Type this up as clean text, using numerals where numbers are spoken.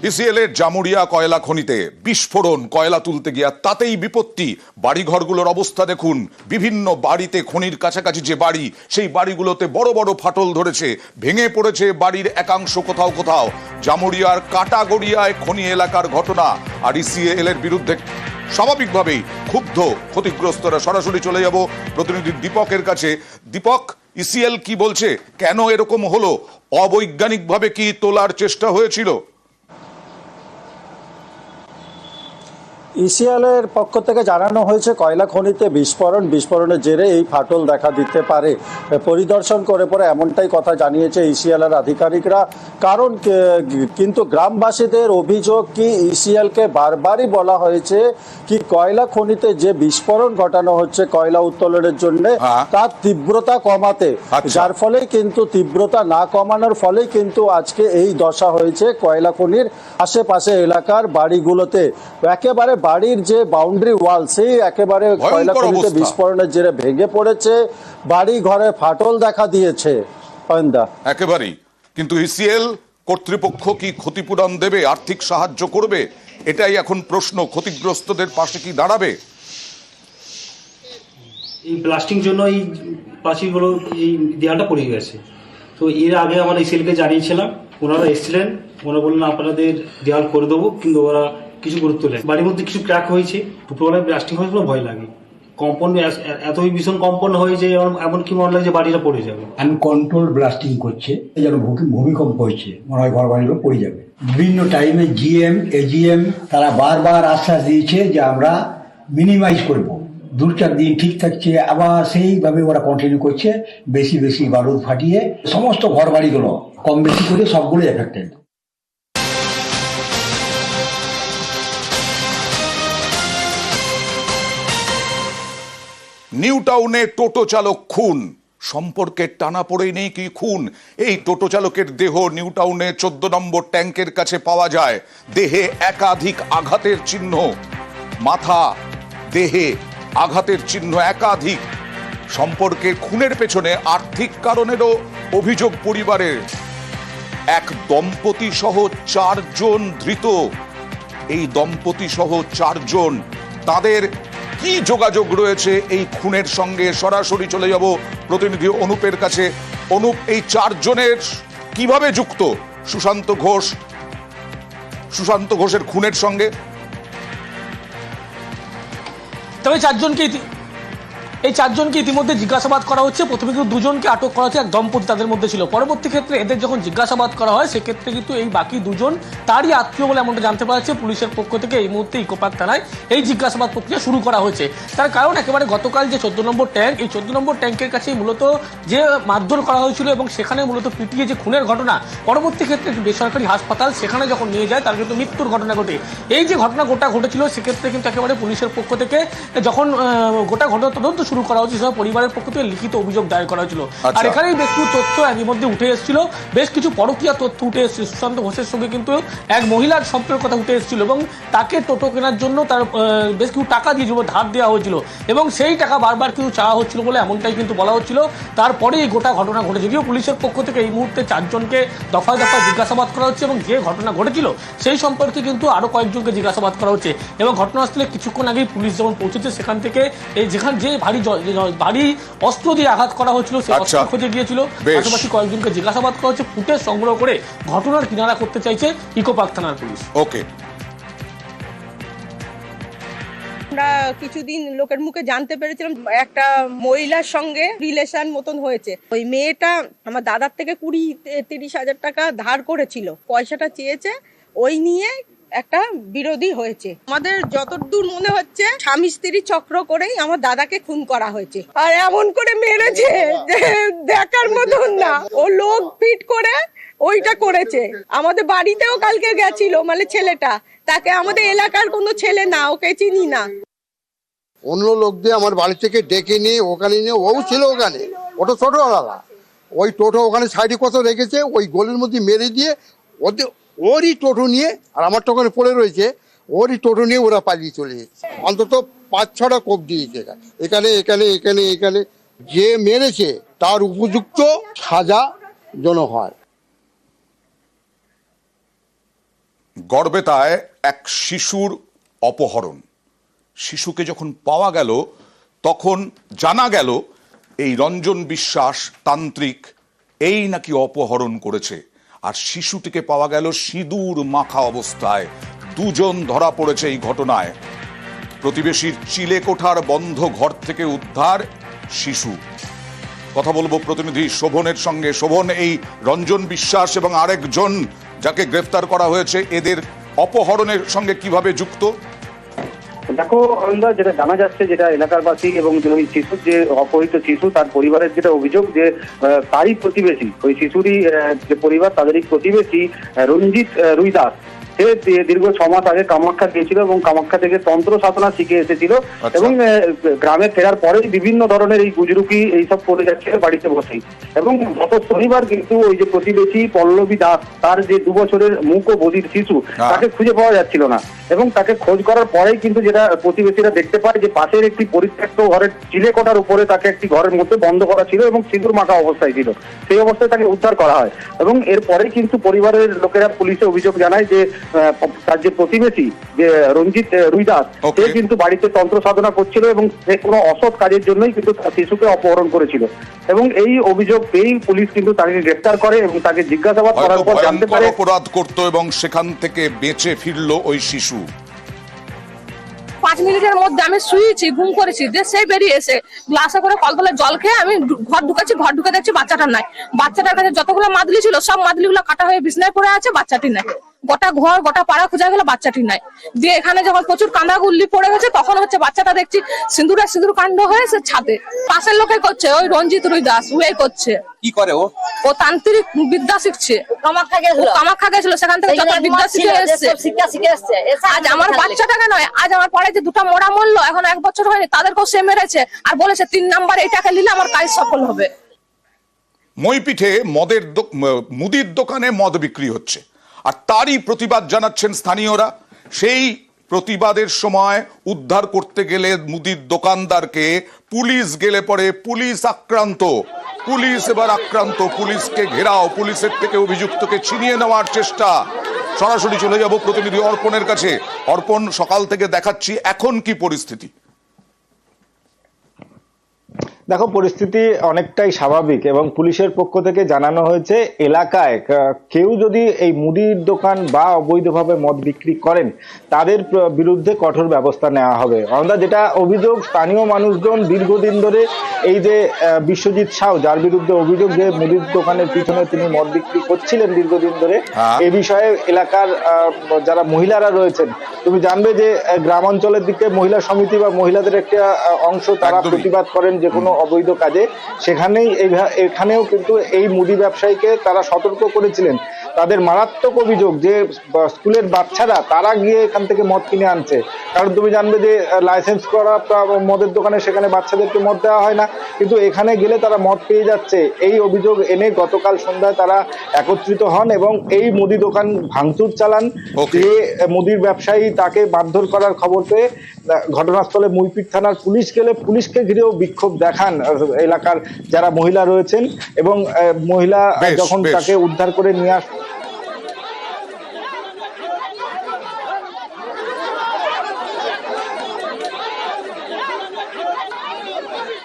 ECL এর জামুরিয়া কয়লা খনিতে বিস্ফোরণ, কয়লা তুলতে গিয়া তাতেই বিপত্তি। বাড়িঘরগুলোর অবস্থা দেখুন, বিভিন্ন বাড়িতে খনির কাছাকাছি যে বাড়ি, সেই বাড়িগুলোতে বড় বড় ফাটল ধরেছে, ভেঙে পড়েছে বাড়ির একাংশ কোথাও কোথাও। জামুরিয়ার কাটাগড়িয়ায় খনি এলাকার ঘটনা। আর ইসিএল এর বিরুদ্ধে স্বাভাবিকভাবেই ক্ষুব্ধ ক্ষতিগ্রস্তরা। সরাসরি চলে যাব প্রতিনিধি দীপকের কাছে। দীপক, ইসিএল কি বলছে, কেন এরকম হলো? অবৈজ্ঞানিকভাবে কি তোলার চেষ্টা হয়েছিল? ইসিএলের পক্ষ থেকে জানানো হয়েছে কয়লা খনিতে বিস্ফোরণের জেরে এই ফাটল দেখা দিতে পারে। পরিদর্শন করে পরে এমনটাই কথা জানিয়েছে ইসিএলের আধিকারিকরা। কারণ কিন্তু গ্রামবাসীদের অভিযোগ কি ইসিএলকে বারবারই বলা হয়েছে কি কয়লা খনিতে যে বিস্ফোরণ ঘটানো হচ্ছে কয়লা উত্তোলনের জন্য তার তীব্রতা কমাতে, যার ফলে কিন্তু তীব্রতা না কমানোর ফলে কিন্তু আজকে এই দশা হয়েছে কয়লা খনির আশেপাশে এলাকার বাড়িগুলোতে। একেবারে বাড়ির যে বাউন্ডারি ওয়াল সেই একেবারে কয়লা খনিতে বিস্ফোরণের জেরে ভেঙে পড়েছে, বাড়ি ঘরে ফাটল দেখা দিয়েছে। একেবারেই। কিন্তু ইসিএল কর্তৃপক্ষ কি ক্ষতিপূরণ দেবে, আর্থিক সাহায্য করবে? এটাই এখন প্রশ্ন। ক্ষতিগ্রস্তদের পাশে কি দাঁড়াবে? এই ব্লাস্টিং জন্য এই প্রাচীরগুলো, এই দেয়ালটা পড়ে গেছে। তো এর আগে আমরা ইসিএলকে জানিয়েছিলাম, ওনারা এসেছিলেন, ওনারা বললেন আপনাদের দেওয়াল করে দেবো, কিন্তু ওরা কিছু গুরুত্ব নেই। বাড়ির মধ্যে কিছু ক্র্যাক হয়েছে, দুপুরবেলায় ব্লাস্টিং হয়েছিল, ভয় লাগে। কম্পন এতই ভীষণ কম্পন হয় যে এমনকি মনে লাগে যে বাড়িটা পড়ে যাবে। আনকন্ট্রোল ব্লাস্টিং করছে, যেন ভূমিকম্প হচ্ছে, মনে হয় ঘর বাড়িগুলো পড়ে যাবে। বিভিন্ন টাইমে জিএম এজিএম তারা বারবার আশ্বাস দিয়েছে যে আমরা মিনিমাইজ করব, 2-4 দিন ঠিক থাকছে, আবার সেইভাবে ওরা কন্টিনিউ করছে। বেশি বেশি বারুদ ফাটিয়ে সমস্ত ঘর বাড়িগুলো কম বেশি করে সবগুলো এফেক্টেড। নিউ টাউনে টোটো চালক খুন, সম্পর্কের টানাপোড়েই নেই কি খুন? এই টোটো চালকের দেহ নিউ টাউনে 14 নম্বর ট্যাঙ্কের কাছে পাওয়া যায়। দেহে একাধিক আঘাতের চিহ্ন, মাথা দেহে আঘাতের চিহ্ন একাধিক। সম্পর্কের খুনের পেছনে আর্থিক কারণেরও অভিযোগ পরিবারের। এক দম্পতি সহ 4 জন ধৃত। এই দম্পতি সহ 4 জন, তাদের কি যোগাযোগ রয়েছে এই খুনের সঙ্গে? সরাসরি চলে যাব প্রতিনিধি অনুপের কাছে। অনুপ, এই 4 জনের কিভাবে যুক্ত সুশান্ত ঘোষের খুনের সঙ্গে? তবে এই চারজনকে ইতিমধ্যে জিজ্ঞাসাবাদ করা হচ্ছে। প্রথমে কিন্তু 2 জনকে আটক করা হচ্ছে, এক দম্পতি তাদের মধ্যে ছিল। পরবর্তী ক্ষেত্রে এদের যখন জিজ্ঞাসাবাদ করা হয় সেক্ষেত্রে কিন্তু এই বাকি 2 জন তারই আত্মীয় বলে এমনটা জানতে পারা যাচ্ছে। পুলিশের পক্ষ থেকে এই মুহূর্তে ইকোপার্ক থানায় এই জিজ্ঞাসাবাদ প্রক্রিয়া শুরু করা হয়েছে। তার কারণ একেবারে গতকাল যে 14 নম্বর ট্যাঙ্ক, এই 14 নম্বর ট্যাঙ্কের কাছেই মূলত যে মারধর করা হয়েছিল এবং সেখানে মূলত পিটিয়ে যে খুনের ঘটনা, পরবর্তী ক্ষেত্রে একটি বেসরকারি হাসপাতাল সেখানে যখন নিয়ে যায় তার কিন্তু মৃত্যুর ঘটনা ঘটে। এই যে ঘটনা ঘটেছিল সেক্ষেত্রে কিন্তু একেবারে পুলিশের পক্ষ থেকে যখন গোটা ঘটনা তদন্ত শুরু করা হয়েছে, পরিবারের পক্ষ থেকে লিখিত অভিযোগ দায়ের করা হয়েছিল। আর এখানেই বেশ কিছু তথ্য এর মধ্যে উঠে এসেছিল, বেশ কিছু পরকীয়া তথ্য উঠে এসেছিল। সুশান্ত ঘোষের সঙ্গে কিন্তু এক মহিলার সম্পর্কের কথা উঠে এসেছিল এবং তাকে টোটো কেনার জন্য তার বেশ কিছু টাকা দিয়েছিল, ধার দেওয়া হয়েছিল এবং সেই টাকা বারবার কিছু চাওয়া হচ্ছিল বলে এমনটাই কিন্তু বলা হচ্ছিল। তারপরে এই গোটা ঘটনা ঘটে। যদিও পুলিশের পক্ষ থেকে এই মুহূর্তে 4 জনকে দফায় দফায় জিজ্ঞাসাবাদ করা হচ্ছে এবং যে ঘটনা ঘটেছিল সেই সম্পর্কে কিন্তু আরো কয়েকজনকে জিজ্ঞাসাবাদ করা হচ্ছে। এবং ঘটনাস্থলে কিছুক্ষণ আগেই পুলিশ যখন পৌঁছেছে সেখান থেকে এই যেখানে যে ভারী অস্ত্র দিয়ে আঘাত করা হয়েছিল সেই অস্ত্র খুঁজে গিয়েছিল। পাশাপাশি কয়েকজনকে জিজ্ঞাসাবাদ করা হচ্ছে। ফুটেজ সংগ্রহ করে ঘটনার কিনারা করতে চাইছে ইকোপার্ক থানার পুলিশ। ওকে, আমরা কিছুদিন লোকের মুখে জানতে পেরেছিলাম একটা মহিলার সঙ্গে রিলেশন মতন হয়েছে। ওই মেয়েটা আমার দাদার থেকে 20-30 হাজার টাকা ধার করেছিল, পয়সাটা চেয়েছে, ওই নিয়ে একটা বিরোধী হয়েছে। আমাদের যতদূর মনে হচ্ছে স্বামী স্ত্রী চক্র করেই আমার দাদাকে খুন করা হয়েছে। আর এমন করে মেরেছে যে দেখার মতন না। ও লোক ফিট করে ওইটা করেছে। আমাদের বাড়িতেও কালকে গেছিল, মানে ছেলেটা, তাকে আমাদের এলাকার কোনো ছেলে না, ওকে চিনি না। অন্য লোক দিয়ে আমার বাড়ি থেকে ডেকে নিয়ে ওখানে নিয়ে, ও ছিল ওখানে, ওটা টোটোওয়ালা, ওই টোটো ওখানে সাইডে কত রেখেছে, ওই গলির মধ্যে মেরে দিয়ে ওরই টোটো নিয়ে, আর আমার তো ওখানে পড়ে রয়েছে, ওরই টোটো নিয়ে ওরা পালিয়ে চলে যাচ্ছে। অন্তত 5-6টা কোপ দিয়েছে এখানে এখানে এখানে এখানে। যে মেরেছে তার উপযুক্ত সাজা যেন হয়। গড়বেতায় এক শিশুর অপহরণ। শিশুকে যখন পাওয়া গেল তখন জানা গেল এই রঞ্জন বিশ্বাস তান্ত্রিক এই নাকি অপহরণ করেছে। আর শিশুটিকে পাওয়া গেল সিঁদুর মাখা অবস্থায়। দুজন ধরা পড়েছে এই ঘটনায়। প্রতিবেশীর চিলেকোঠার বন্ধ ঘর থেকে উদ্ধার শিশু। কথা বলবো প্রতিনিধি শোভনের সঙ্গে। শোভন, এই রঞ্জন বিশ্বাস এবং আরেকজন যাকে গ্রেফতার করা হয়েছে এদের অপহরণের সঙ্গে কিভাবে যুক্ত? দেখো আমরা যেটা জানা যাচ্ছে, যেটা এলাকারবাসী এবং ওই শিশু যে অপহৃত শিশু তার পরিবারের যেটা অভিযোগ যে তারই প্রতিবেশী, ওই শিশুরই যে পরিবার তাদেরই প্রতিবেশী রঞ্জিত রুইদাস, সে দীর্ঘ 6 মাস আগে কামাখ্যা গিয়েছিল এবং কামাখ্যা থেকে তন্ত্র সাধনা শিখে এসেছিল এবং গ্রামে ফেরার পরেই বিভিন্ন ধরনের এই গুজরুকি এইসব করে যাচ্ছিল বাড়িতে বসেই। এবং গত শনিবার কিন্তু ওই যে প্রতিবেশী পল্লবী দাস, তার যে 2 বছরের মুখ ও বধির শিশু, তাকে খুঁজে পাওয়া যাচ্ছিল না এবং তাকে খোঁজ করার পরেই কিন্তু যেটা প্রতিবেশীরা দেখতে পায় যে পাশের একটি পরিত্যক্ত ঘরের চিলেকোঠার উপরে তাকে একটি ঘরের মধ্যে বন্ধ করা ছিল এবং সিঁদুর মাখা অবস্থায় ছিল। সেই অবস্থায় তাকে উদ্ধার করা হয় এবং এরপরেই কিন্তু পরিবারের লোকেরা পুলিশে অভিযোগ জানায় যে তার যে প্রতিবেশী যে রঞ্জিত রুইদাস, সে কিন্তু বাড়িতে তন্ত্র সাধনা করছিল এবং সে কোনো অসৎ কাজের জন্যই কিন্তু শিশুকে অপহরণ করেছিল। এবং এই অভিযোগ পেয়েই পুলিশ কিন্তু তাকে গ্রেফতার করে এবং তাকে জিজ্ঞাসাবাদ করার পর জানতে পারে অপরাধ করত এবং সেখান থেকে বেঁচে ফিরল ওই শিশু। 5 মিনিটের মধ্যে আমি শুয়েছি, ঘুম করেছি, যে সেই বেরিয়ে এসে গ্লাসে করে কলতলে জল খেয়ে আমি ঘর ঢুকেছি। ঘর ঢুকে দেখছি বাচ্চাটার নাই। বাচ্চাটার কাছে যতগুলো মাদলি ছিল সব মাদলিগুলো কাটা হয়ে বিছনায় পড়ে আছে, বাচ্চাটি নাই। গোটা ঘর গোটা পাড়া খোঁজা গেল, বাচ্চাটি নাই। দিয়ে এখানে যখন প্রচুর কাঁদা গুল্লি পড়ে গেছে তখন হচ্ছে বাচ্চাটা দেখছি সিঁদুর কাণ্ড হয়ে সে ছাদে। পাশের লোকে করছে, ওই রঞ্জিত রুইদাস ওই করছে। কি করে ও? ও তান্ত্রিক বিদ্যা শিখছে। কামাখ্যা গেছিল, সেখান থেকে যত বিদ্যা শিখে এসছে। আজ আমার বাচ্চাটাকে নয়, আজ আমার পাড়ায় যে 2টা মোড়া মরলো এখন 1 বছর হয়নি, তাদেরকেও সে মেরেছে আর বলেছে 3 নাম্বার এইটাকে নিলে আমার কাজ সফল হবে। মইপিঠে মুদির দোকানে মদ বিক্রি হচ্ছে আর তারই প্রতিবাদ জানাচ্ছেন স্থানীয়রা। সেই প্রতিবাদের সময় উদ্ধার করতে গেলে মুদির দোকানদারকে পুলিশ গেলে পরে পুলিশ আক্রান্ত। পুলিশ এবার আক্রান্ত, পুলিশকে ঘেরাও, পুলিশের থেকে অভিযুক্তকে ছিনিয়ে নেওয়ার চেষ্টা। সরাসরি চলে যাব প্রতিনিধি অর্পণের কাছে। অর্পণ, সকাল থেকে দেখাচ্ছি, এখন কি পরিস্থিতি? দেখো, পরিস্থিতি অনেকটাই স্বাভাবিক এবং পুলিশের পক্ষ থেকে জানানো হয়েছে এলাকায় কেউ যদি এই মুদির দোকান বা অবৈধভাবে মদ বিক্রি করেন তাদের বিরুদ্ধে কঠোর ব্যবস্থা নেওয়া হবে। আমরা যেটা অভিযোগ, স্থানীয় মানুষজন দীর্ঘদিন ধরে এই যে বিশ্বজিৎ সাউ, যার বিরুদ্ধে অভিযোগ যে মুদির দোকানের পিছনে তিনি মদ বিক্রি করছিলেন দীর্ঘদিন ধরে, এই বিষয়ে এলাকার যারা মহিলারা রয়েছেন, তুমি জানবে যে গ্রামাঞ্চলের দিকে মহিলা সমিতি বা মহিলাদের একটা অংশ তারা প্রতিবাদ করেন যে কোনো অবৈধ কাজে। এখানেও কিন্তু এই মুদি ব্যবসায়ীকে তারা সতর্ক করেছিলেন। তাদের মারাত্মক অভিযোগ যে স্কুলের বাচ্চারা তারা গিয়ে এখান থেকে মদ কিনে আনছে। কারণ তুমি জানবে যে লাইসেন্স করা মদের দোকানে সেখানে বাচ্চাদেরকে মদ দেওয়া হয় না, কিন্তু এখানে গেলে তারা মদ পেয়ে যাচ্ছে। এই অভিযোগ এনে গতকাল সন্ধ্যায় তারা একত্রিত হন এবং এই মুদি দোকান ভাঙচুর চালান। যে মুদির ব্যবসায়ী তাকে মারধর করার খবর পেয়ে ঘটনাস্থলে মইপিঠ থানার পুলিশ গেলে পুলিশকে ঘিরেও বিক্ষোভ দেখান এলাকার যারা মহিলা রয়েছেন এবং মহিলা যখন তাকে উদ্ধার করে নিয়ে